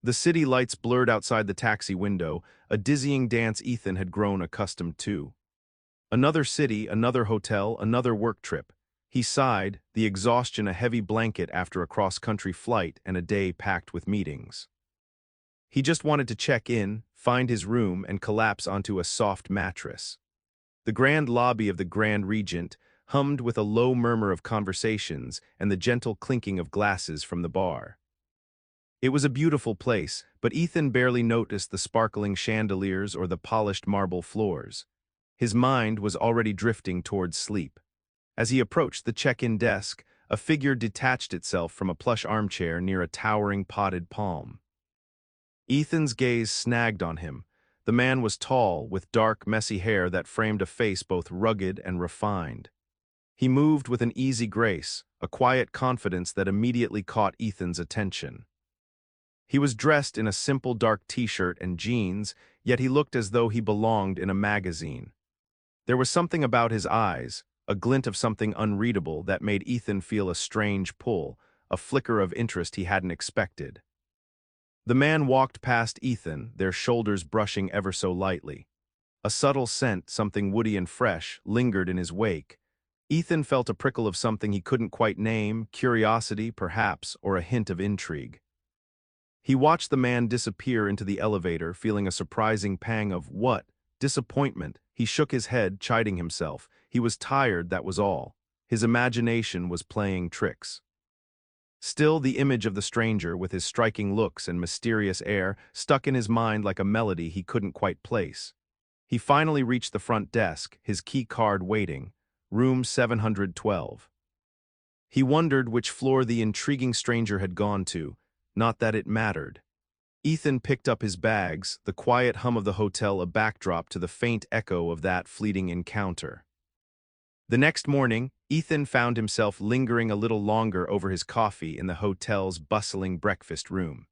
The city lights blurred outside the taxi window, a dizzying dance Ethan had grown accustomed to. Another city, another hotel, another work trip. He sighed, the exhaustion a heavy blanket after a cross-country flight and a day packed with meetings. He just wanted to check in, find his room, and collapse onto a soft mattress. The grand lobby of the Grand Regent hummed with a low murmur of conversations and the gentle clinking of glasses from the bar. It was a beautiful place, but Ethan barely noticed the sparkling chandeliers or the polished marble floors. His mind was already drifting towards sleep. As he approached the check-in desk, a figure detached itself from a plush armchair near a towering potted palm. Ethan's gaze snagged on him. The man was tall, with dark, messy hair that framed a face both rugged and refined. He moved with an easy grace, a quiet confidence that immediately caught Ethan's attention. He was dressed in a simple dark t-shirt and jeans, yet he looked as though he belonged in a magazine. There was something about his eyes, a glint of something unreadable that made Ethan feel a strange pull, a flicker of interest he hadn't expected. The man walked past Ethan, their shoulders brushing ever so lightly. A subtle scent, something woody and fresh, lingered in his wake. Ethan felt a prickle of something he couldn't quite name, curiosity, perhaps, or a hint of intrigue. He watched the man disappear into the elevator, feeling a surprising pang of what? Disappointment. He shook his head, chiding himself. He was tired, that was all. His imagination was playing tricks. Still, the image of the stranger, with his striking looks and mysterious air, stuck in his mind like a melody he couldn't quite place. He finally reached the front desk, his key card waiting. Room 712. He wondered which floor the intriguing stranger had gone to. Not that it mattered. Ethan picked up his bags, the quiet hum of the hotel a backdrop to the faint echo of that fleeting encounter. The next morning, Ethan found himself lingering a little longer over his coffee in the hotel's bustling breakfast room.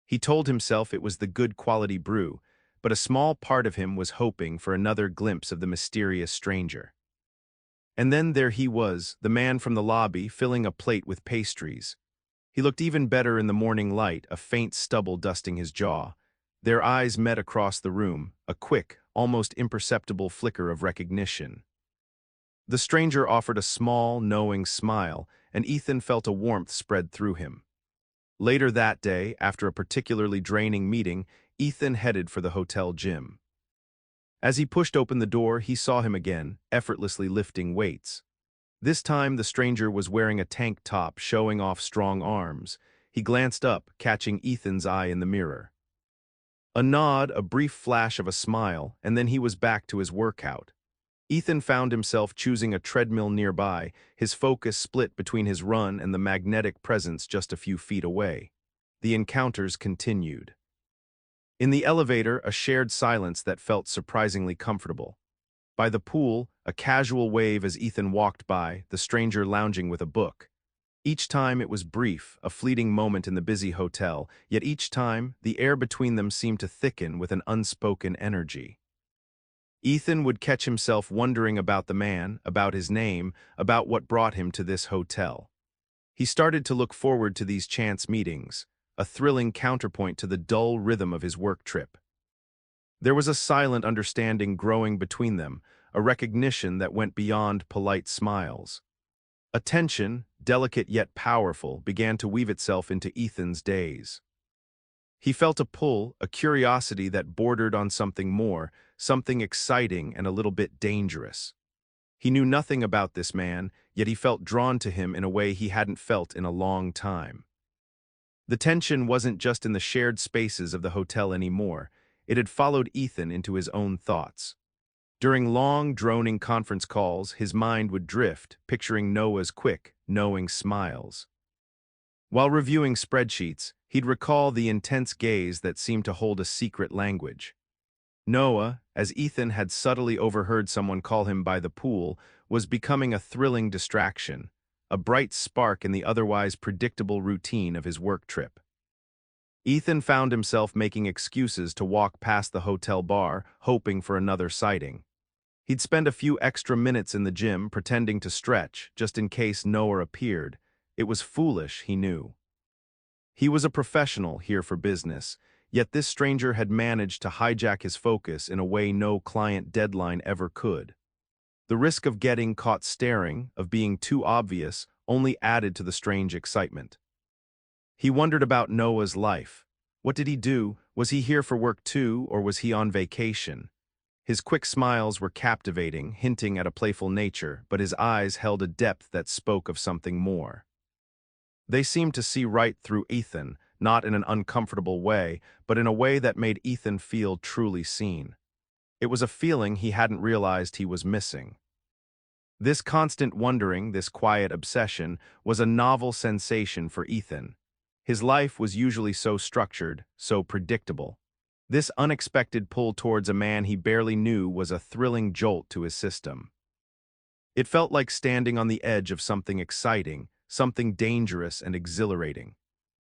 He told himself it was the good quality brew, but a small part of him was hoping for another glimpse of the mysterious stranger. And then there he was, the man from the lobby, filling a plate with pastries. He looked even better in the morning light, a faint stubble dusting his jaw. Their eyes met across the room, a quick, almost imperceptible flicker of recognition. The stranger offered a small, knowing smile, and Ethan felt a warmth spread through him. Later that day, after a particularly draining meeting, Ethan headed for the hotel gym. As he pushed open the door, he saw him again, effortlessly lifting weights. This time, the stranger was wearing a tank top, showing off strong arms. He glanced up, catching Ethan's eye in the mirror. A nod, a brief flash of a smile, and then he was back to his workout. Ethan found himself choosing a treadmill nearby, his focus split between his run and the magnetic presence just a few feet away. The encounters continued. In the elevator, a shared silence that felt surprisingly comfortable. By the pool, a casual wave as Ethan walked by, the stranger lounging with a book. Each time it was brief, a fleeting moment in the busy hotel, yet each time the air between them seemed to thicken with an unspoken energy. Ethan would catch himself wondering about the man, about his name, about what brought him to this hotel. He started to look forward to these chance meetings, a thrilling counterpoint to the dull rhythm of his work trip. There was a silent understanding growing between them, a recognition that went beyond polite smiles. A tension, delicate yet powerful, began to weave itself into Ethan's days. He felt a pull, a curiosity that bordered on something more, something exciting and a little bit dangerous. He knew nothing about this man, yet he felt drawn to him in a way he hadn't felt in a long time. The tension wasn't just in the shared spaces of the hotel anymore. It had followed Ethan into his own thoughts. During long, droning conference calls, his mind would drift, picturing Noah's quick, knowing smiles. While reviewing spreadsheets, he'd recall the intense gaze that seemed to hold a secret language. Noah, as Ethan had subtly overheard someone call him by the pool, was becoming a thrilling distraction, a bright spark in the otherwise predictable routine of his work trip. Ethan found himself making excuses to walk past the hotel bar, hoping for another sighting. He'd spend a few extra minutes in the gym pretending to stretch, just in case Noah appeared. It was foolish, he knew. He was a professional here for business, yet this stranger had managed to hijack his focus in a way no client deadline ever could. The risk of getting caught staring, of being too obvious, only added to the strange excitement. He wondered about Noah's life. What did he do? Was he here for work too, or was he on vacation? His quick smiles were captivating, hinting at a playful nature, but his eyes held a depth that spoke of something more. They seemed to see right through Ethan, not in an uncomfortable way, but in a way that made Ethan feel truly seen. It was a feeling he hadn't realized he was missing. This constant wondering, this quiet obsession, was a novel sensation for Ethan. His life was usually so structured, so predictable. This unexpected pull towards a man he barely knew was a thrilling jolt to his system. It felt like standing on the edge of something exciting, something dangerous and exhilarating.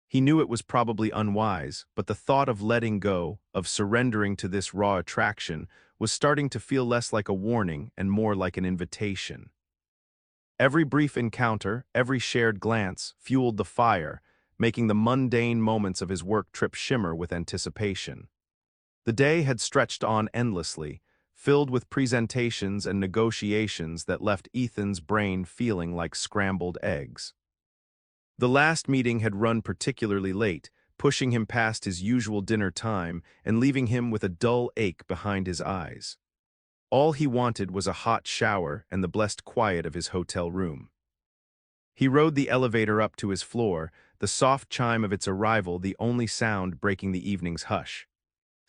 He knew it was probably unwise, but the thought of letting go, of surrendering to this raw attraction, was starting to feel less like a warning and more like an invitation. Every brief encounter, every shared glance, fueled the fire, making the mundane moments of his work trip shimmer with anticipation. The day had stretched on endlessly, filled with presentations and negotiations that left Ethan's brain feeling like scrambled eggs. The last meeting had run particularly late, pushing him past his usual dinner time and leaving him with a dull ache behind his eyes. All he wanted was a hot shower and the blessed quiet of his hotel room. He rode the elevator up to his floor, the soft chime of its arrival the only sound breaking the evening's hush.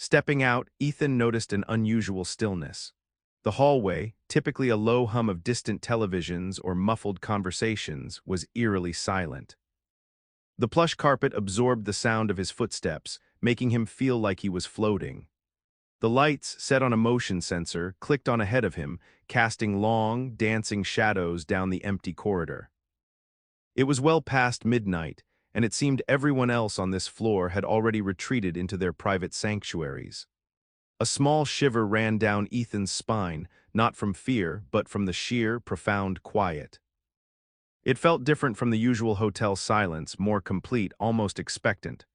Stepping out, Ethan noticed an unusual stillness. The hallway, typically a low hum of distant televisions or muffled conversations, was eerily silent. The plush carpet absorbed the sound of his footsteps, making him feel like he was floating. The lights, set on a motion sensor, clicked on ahead of him, casting long, dancing shadows down the empty corridor. It was well past midnight, and it seemed everyone else on this floor had already retreated into their private sanctuaries. A small shiver ran down Ethan's spine, not from fear, but from the sheer, profound quiet. It felt different from the usual hotel silence, more complete, almost expectant.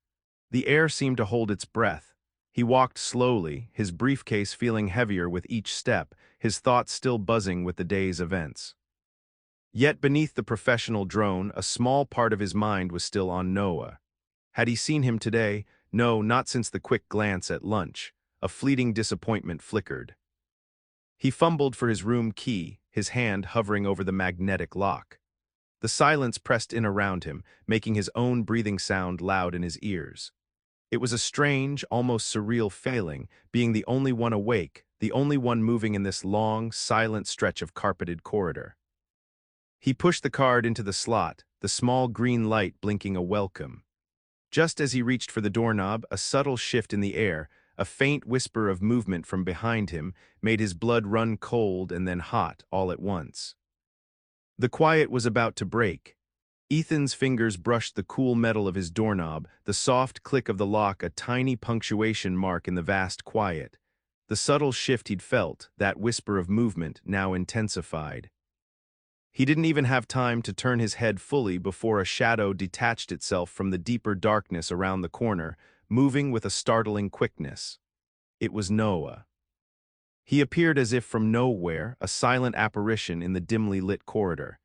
The air seemed to hold its breath. He walked slowly, his briefcase feeling heavier with each step, his thoughts still buzzing with the day's events. Yet beneath the professional drone, a small part of his mind was still on Noah. Had he seen him today? No, not since the quick glance at lunch. A fleeting disappointment flickered. He fumbled for his room key, his hand hovering over the magnetic lock. The silence pressed in around him, making his own breathing sound loud in his ears. It was a strange, almost surreal feeling, being the only one awake, the only one moving in this long, silent stretch of carpeted corridor. He pushed the card into the slot, the small green light blinking a welcome. Just as he reached for the doorknob, a subtle shift in the air, a faint whisper of movement from behind him, made his blood run cold and then hot all at once. The quiet was about to break. Ethan's fingers brushed the cool metal of his doorknob, the soft click of the lock a tiny punctuation mark in the vast quiet. The subtle shift he'd felt, that whisper of movement, now intensified. He didn't even have time to turn his head fully before a shadow detached itself from the deeper darkness around the corner, moving with a startling quickness. It was Noah. He appeared as if from nowhere, a silent apparition in the dimly lit corridor.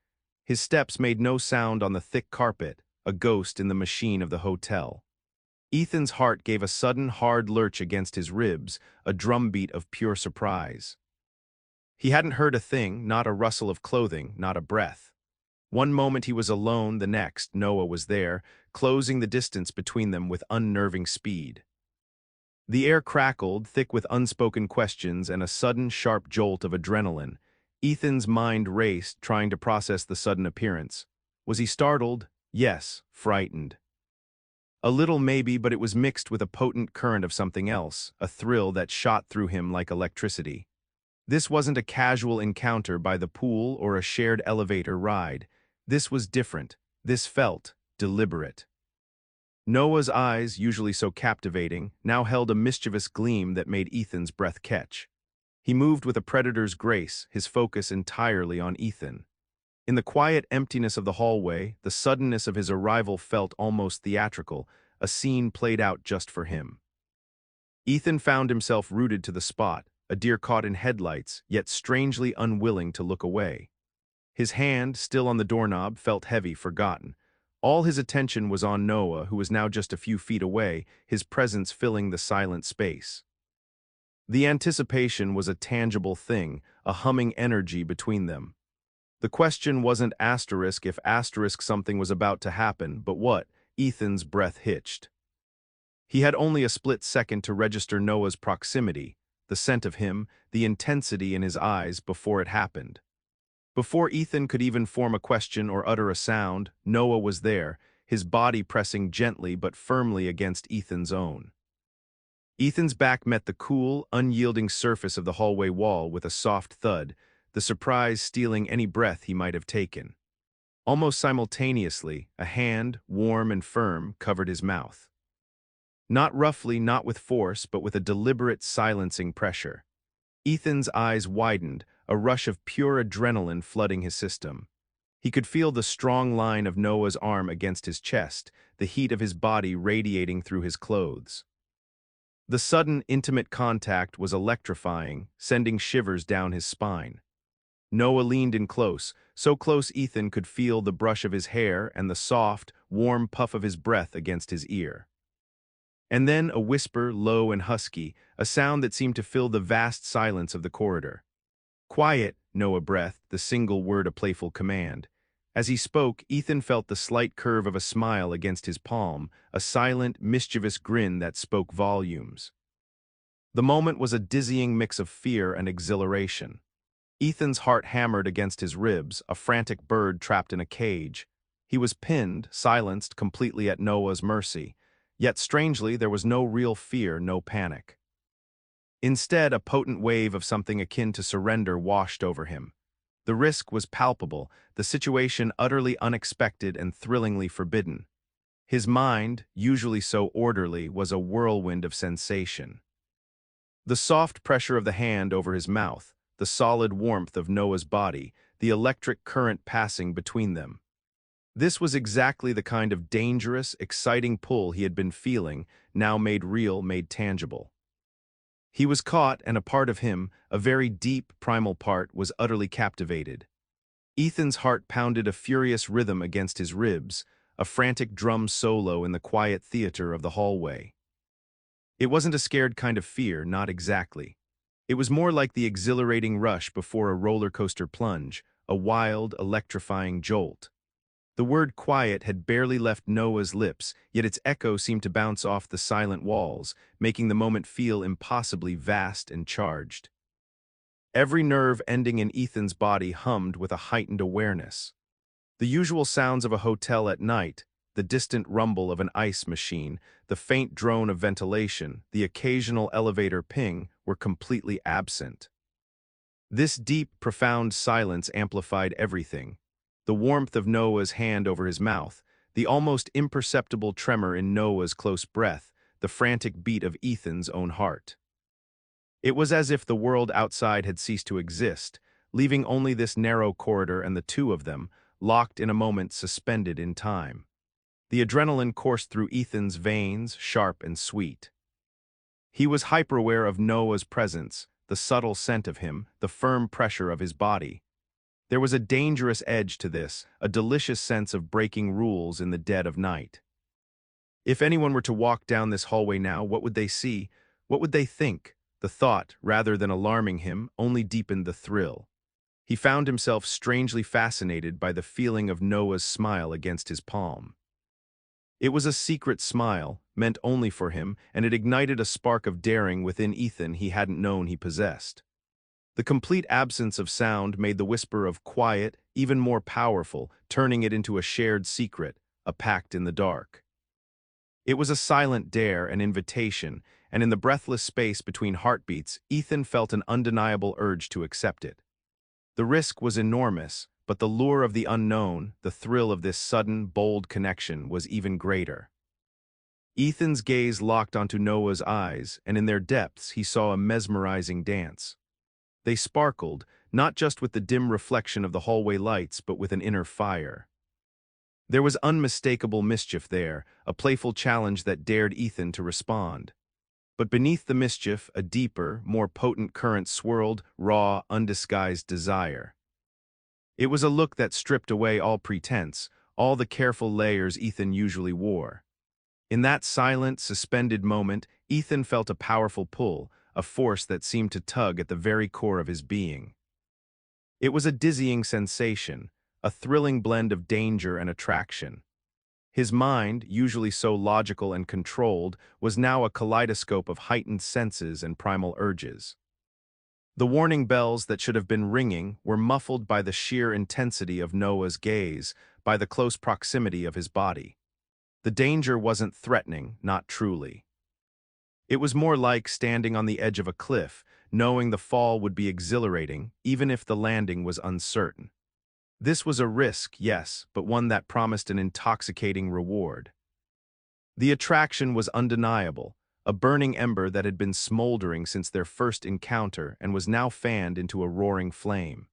His steps made no sound on the thick carpet, a ghost in the machine of the hotel. Ethan's heart gave a sudden hard lurch against his ribs, a drumbeat of pure surprise. He hadn't heard a thing, not a rustle of clothing, not a breath. One moment he was alone, the next, Noah was there, closing the distance between them with unnerving speed. The air crackled, thick with unspoken questions and a sudden, sharp jolt of adrenaline. Ethan's mind raced, trying to process the sudden appearance. Was he startled? Yes, frightened. A little maybe, but it was mixed with a potent current of something else, a thrill that shot through him like electricity. This wasn't a casual encounter by the pool or a shared elevator ride. This was different. This felt deliberate. Noah's eyes, usually so captivating, now held a mischievous gleam that made Ethan's breath catch. He moved with a predator's grace, his focus entirely on Ethan. In the quiet emptiness of the hallway, the suddenness of his arrival felt almost theatrical, a scene played out just for him. Ethan found himself rooted to the spot, a deer caught in headlights, yet strangely unwilling to look away. His hand, still on the doorknob, felt heavy, forgotten. All his attention was on Noah, who was now just a few feet away, his presence filling the silent space. The anticipation was a tangible thing, a humming energy between them. The question wasn't asterisk if asterisk something was about to happen, but what? Ethan's breath hitched. He had only a split second to register Noah's proximity, the scent of him, the intensity in his eyes before it happened. Before Ethan could even form a question or utter a sound, Noah was there, his body pressing gently but firmly against Ethan's own. Ethan's back met the cool, unyielding surface of the hallway wall with a soft thud, the surprise stealing any breath he might have taken. Almost simultaneously, a hand, warm and firm, covered his mouth. Not roughly, not with force, but with a deliberate, silencing pressure. Ethan's eyes widened, a rush of pure adrenaline flooding his system. He could feel the strong line of Noah's arm against his chest, the heat of his body radiating through his clothes. The sudden, intimate contact was electrifying, sending shivers down his spine. Noah leaned in close, so close Ethan could feel the brush of his hair and the soft, warm puff of his breath against his ear. And then a whisper, low and husky, a sound that seemed to fill the vast silence of the corridor. "Quiet," Noah breathed, the single word a playful command. As he spoke, Ethan felt the slight curve of a smile against his palm, a silent, mischievous grin that spoke volumes. The moment was a dizzying mix of fear and exhilaration. Ethan's heart hammered against his ribs, a frantic bird trapped in a cage. He was pinned, silenced, completely at Noah's mercy. Yet strangely, there was no real fear, no panic. Instead, a potent wave of something akin to surrender washed over him. The risk was palpable, the situation utterly unexpected and thrillingly forbidden. His mind, usually so orderly, was a whirlwind of sensation. The soft pressure of the hand over his mouth, the solid warmth of Noah's body, the electric current passing between them. This was exactly the kind of dangerous, exciting pull he had been feeling, now made real, made tangible. He was caught, and a part of him, a very deep, primal part, was utterly captivated. Ethan's heart pounded a furious rhythm against his ribs, a frantic drum solo in the quiet theater of the hallway. It wasn't a scared kind of fear, not exactly. It was more like the exhilarating rush before a roller coaster plunge, a wild, electrifying jolt. The word quiet had barely left Noah's lips, yet its echo seemed to bounce off the silent walls, making the moment feel impossibly vast and charged. Every nerve ending in Ethan's body hummed with a heightened awareness. The usual sounds of a hotel at night, the distant rumble of an ice machine, the faint drone of ventilation, the occasional elevator ping, were completely absent. This deep, profound silence amplified everything. The warmth of Noah's hand over his mouth, the almost imperceptible tremor in Noah's close breath, the frantic beat of Ethan's own heart. It was as if the world outside had ceased to exist, leaving only this narrow corridor and the two of them, locked in a moment suspended in time. The adrenaline coursed through Ethan's veins, sharp and sweet. He was hyper-aware of Noah's presence, the subtle scent of him, the firm pressure of his body. There was a dangerous edge to this, a delicious sense of breaking rules in the dead of night. If anyone were to walk down this hallway now, what would they see? What would they think? The thought, rather than alarming him, only deepened the thrill. He found himself strangely fascinated by the feeling of Noah's smile against his palm. It was a secret smile, meant only for him, and it ignited a spark of daring within Ethan he hadn't known he possessed. The complete absence of sound made the whisper of quiet even more powerful, turning it into a shared secret, a pact in the dark. It was a silent dare, an invitation, and in the breathless space between heartbeats, Ethan felt an undeniable urge to accept it. The risk was enormous, but the lure of the unknown, the thrill of this sudden, bold connection, was even greater. Ethan's gaze locked onto Noah's eyes, and in their depths he saw a mesmerizing dance. They sparkled, not just with the dim reflection of the hallway lights, but with an inner fire. There was unmistakable mischief there, a playful challenge that dared Ethan to respond. But beneath the mischief, a deeper, more potent current swirled, raw, undisguised desire. It was a look that stripped away all pretense, all the careful layers Ethan usually wore. In that silent, suspended moment, Ethan felt a powerful pull, a force that seemed to tug at the very core of his being. It was a dizzying sensation, a thrilling blend of danger and attraction. His mind, usually so logical and controlled, was now a kaleidoscope of heightened senses and primal urges. The warning bells that should have been ringing were muffled by the sheer intensity of Noah's gaze, by the close proximity of his body. The danger wasn't threatening, not truly. It was more like standing on the edge of a cliff, knowing the fall would be exhilarating, even if the landing was uncertain. This was a risk, yes, but one that promised an intoxicating reward. The attraction was undeniable, a burning ember that had been smoldering since their first encounter and was now fanned into a roaring flame.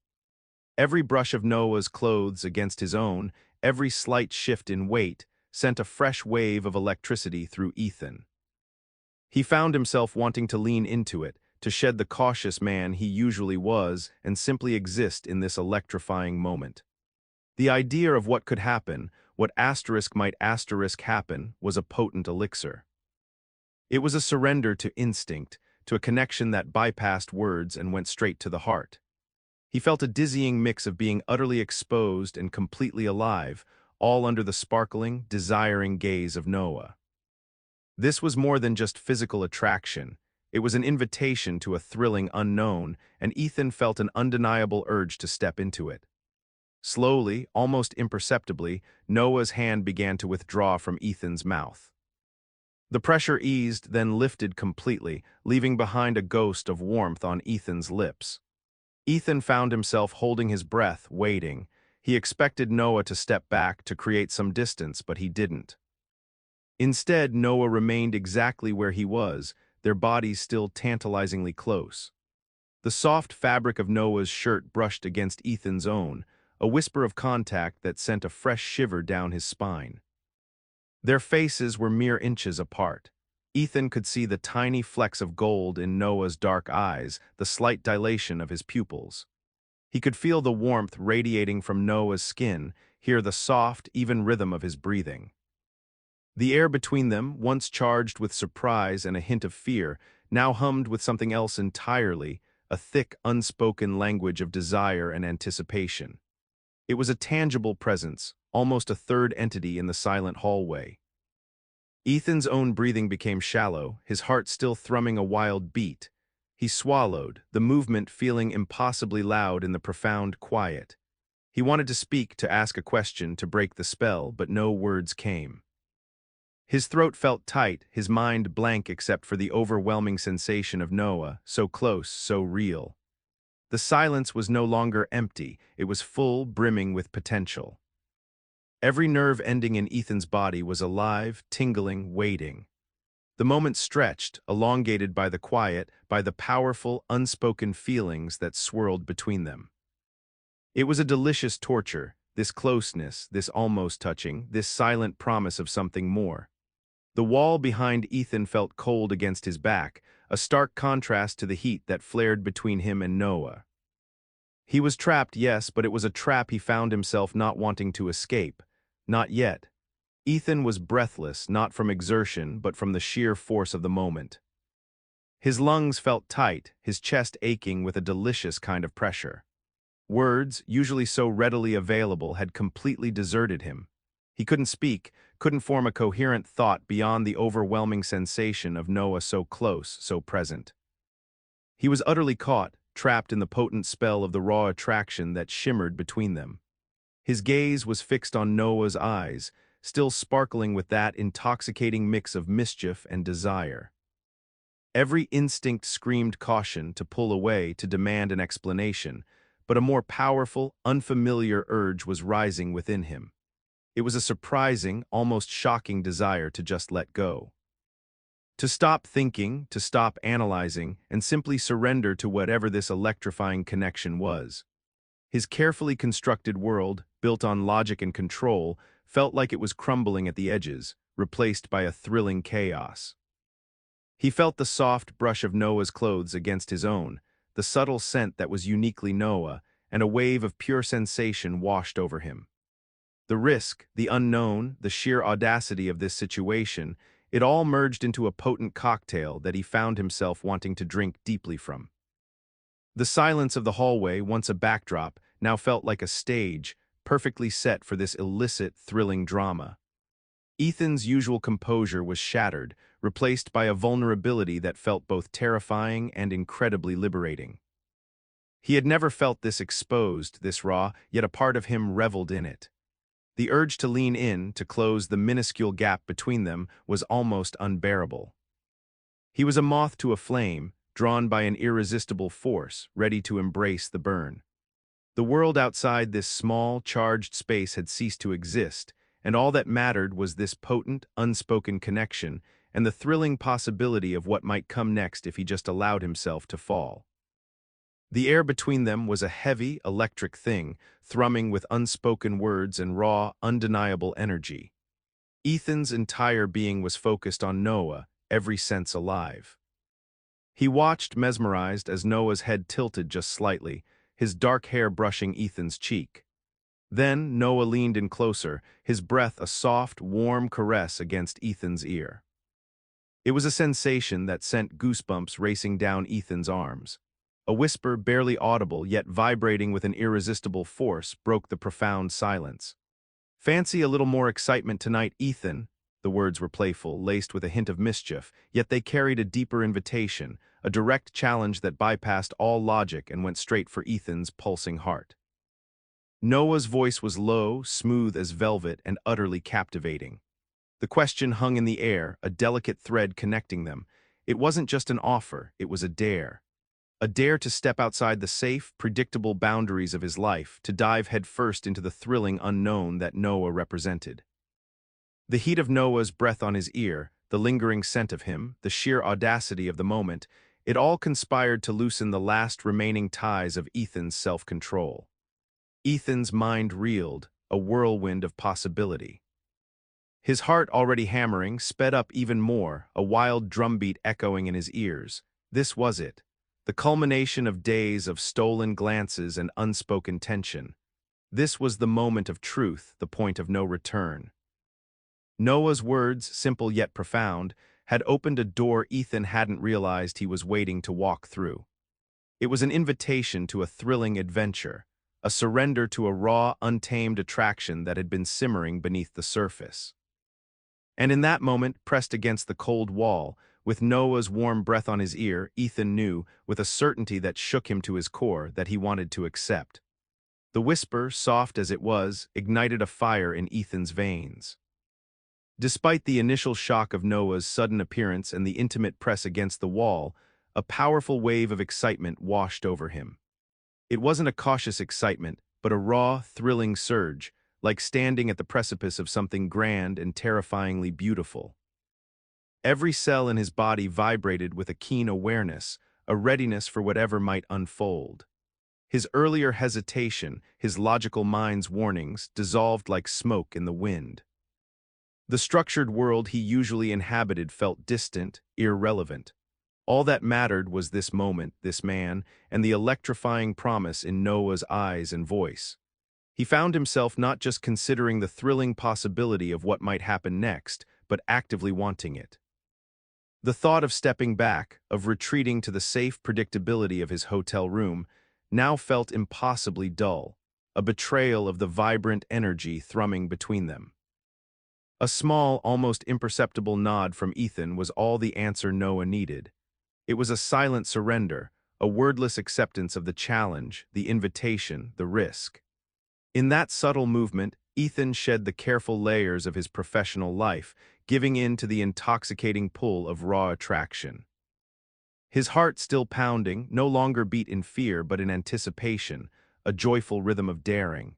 Every brush of Noah's clothes against his own, every slight shift in weight, sent a fresh wave of electricity through Ethan. He found himself wanting to lean into it, to shed the cautious man he usually was and simply exist in this electrifying moment. The idea of what could happen, what might happen, was a potent elixir. It was a surrender to instinct, to a connection that bypassed words and went straight to the heart. He felt a dizzying mix of being utterly exposed and completely alive, all under the sparkling, desiring gaze of Noah. This was more than just physical attraction. It was an invitation to a thrilling unknown, and Ethan felt an undeniable urge to step into it. Slowly, almost imperceptibly, Noah's hand began to withdraw from Ethan's mouth. The pressure eased, then lifted completely, leaving behind a ghost of warmth on Ethan's lips. Ethan found himself holding his breath, waiting. He expected Noah to step back, to create some distance, but he didn't. Instead, Noah remained exactly where he was, their bodies still tantalizingly close. The soft fabric of Noah's shirt brushed against Ethan's own, a whisper of contact that sent a fresh shiver down his spine. Their faces were mere inches apart. Ethan could see the tiny flecks of gold in Noah's dark eyes, the slight dilation of his pupils. He could feel the warmth radiating from Noah's skin, hear the soft, even rhythm of his breathing. The air between them, once charged with surprise and a hint of fear, now hummed with something else entirely, a thick, unspoken language of desire and anticipation. It was a tangible presence, almost a third entity in the silent hallway. Ethan's own breathing became shallow, his heart still thrumming a wild beat. He swallowed, the movement feeling impossibly loud in the profound quiet. He wanted to speak, to ask a question, to break the spell, but no words came. His throat felt tight, his mind blank except for the overwhelming sensation of Noah, so close, so real. The silence was no longer empty, it was full, brimming with potential. Every nerve ending in Ethan's body was alive, tingling, waiting. The moment stretched, elongated by the quiet, by the powerful, unspoken feelings that swirled between them. It was a delicious torture, this closeness, this almost touching, this silent promise of something more. The wall behind Ethan felt cold against his back, a stark contrast to the heat that flared between him and Noah. He was trapped, yes, but it was a trap he found himself not wanting to escape. Not yet. Ethan was breathless, not from exertion, but from the sheer force of the moment. His lungs felt tight, his chest aching with a delicious kind of pressure. Words, usually so readily available, had completely deserted him. He couldn't speak, couldn't form a coherent thought beyond the overwhelming sensation of Noah so close, so present. He was utterly caught, trapped in the potent spell of the raw attraction that shimmered between them. His gaze was fixed on Noah's eyes, still sparkling with that intoxicating mix of mischief and desire. Every instinct screamed caution, to pull away, to demand an explanation, but a more powerful, unfamiliar urge was rising within him. It was a surprising, almost shocking desire to just let go. To stop thinking, to stop analyzing, and simply surrender to whatever this electrifying connection was. His carefully constructed world, built on logic and control, felt like it was crumbling at the edges, replaced by a thrilling chaos. He felt the soft brush of Noah's clothes against his own, the subtle scent that was uniquely Noah, and a wave of pure sensation washed over him. The risk, the unknown, the sheer audacity of this situation, it all merged into a potent cocktail that he found himself wanting to drink deeply from. The silence of the hallway, once a backdrop, now felt like a stage, perfectly set for this illicit, thrilling drama. Ethan's usual composure was shattered, replaced by a vulnerability that felt both terrifying and incredibly liberating. He had never felt this exposed, this raw, yet a part of him reveled in it. The urge to lean in, to close the minuscule gap between them, was almost unbearable. He was a moth to a flame, drawn by an irresistible force, ready to embrace the burn. The world outside this small, charged space had ceased to exist, and all that mattered was this potent, unspoken connection and the thrilling possibility of what might come next if he just allowed himself to fall. The air between them was a heavy, electric thing, thrumming with unspoken words and raw, undeniable energy. Ethan's entire being was focused on Noah, every sense alive. He watched, mesmerized, as Noah's head tilted just slightly, his dark hair brushing Ethan's cheek. Then Noah leaned in closer, his breath a soft, warm caress against Ethan's ear. It was a sensation that sent goosebumps racing down Ethan's arms. A whisper barely audible yet vibrating with an irresistible force broke the profound silence. "Fancy a little more excitement tonight, Ethan." The words were playful, laced with a hint of mischief, yet they carried a deeper invitation, a direct challenge that bypassed all logic and went straight for Ethan's pulsing heart. Noah's voice was low, smooth as velvet, and utterly captivating. The question hung in the air, a delicate thread connecting them. It wasn't just an offer, it was a dare. A dare to step outside the safe, predictable boundaries of his life, to dive headfirst into the thrilling unknown that Noah represented. The heat of Noah's breath on his ear, the lingering scent of him, the sheer audacity of the moment, it all conspired to loosen the last remaining ties of Ethan's self-control. Ethan's mind reeled, a whirlwind of possibility. His heart, already hammering, sped up even more, a wild drumbeat echoing in his ears. This was it, the culmination of days of stolen glances and unspoken tension. This was the moment of truth, the point of no return. Noah's words, simple yet profound, had opened a door Ethan hadn't realized he was waiting to walk through. It was an invitation to a thrilling adventure, a surrender to a raw, untamed attraction that had been simmering beneath the surface. And in that moment, pressed against the cold wall, with Noah's warm breath on his ear, Ethan knew, with a certainty that shook him to his core, that he wanted to accept. The whisper, soft as it was, ignited a fire in Ethan's veins. Despite the initial shock of Noah's sudden appearance and the intimate press against the wall, a powerful wave of excitement washed over him. It wasn't a cautious excitement, but a raw, thrilling surge, like standing at the precipice of something grand and terrifyingly beautiful. Every cell in his body vibrated with a keen awareness, a readiness for whatever might unfold. His earlier hesitation, his logical mind's warnings, dissolved like smoke in the wind. The structured world he usually inhabited felt distant, irrelevant. All that mattered was this moment, this man, and the electrifying promise in Noah's eyes and voice. He found himself not just considering the thrilling possibility of what might happen next, but actively wanting it. The thought of stepping back, of retreating to the safe predictability of his hotel room, now felt impossibly dull, a betrayal of the vibrant energy thrumming between them. A small, almost imperceptible nod from Ethan was all the answer Noah needed. It was a silent surrender, a wordless acceptance of the challenge, the invitation, the risk. In that subtle movement, Ethan shed the careful layers of his professional life, giving in to the intoxicating pull of raw attraction. His heart still pounding, no longer beat in fear but in anticipation, a joyful rhythm of daring.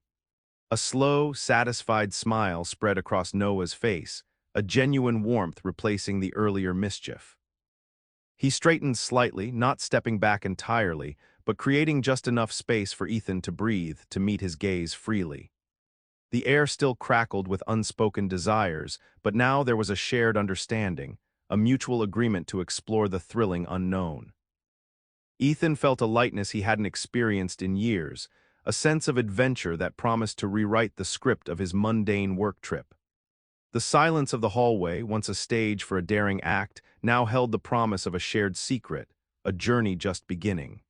A slow, satisfied smile spread across Noah's face, a genuine warmth replacing the earlier mischief. He straightened slightly, not stepping back entirely, but creating just enough space for Ethan to breathe, to meet his gaze freely. The air still crackled with unspoken desires, but now there was a shared understanding, a mutual agreement to explore the thrilling unknown. Ethan felt a lightness he hadn't experienced in years, a sense of adventure that promised to rewrite the script of his mundane work trip. The silence of the hallway, once a stage for a daring act, now held the promise of a shared secret, a journey just beginning.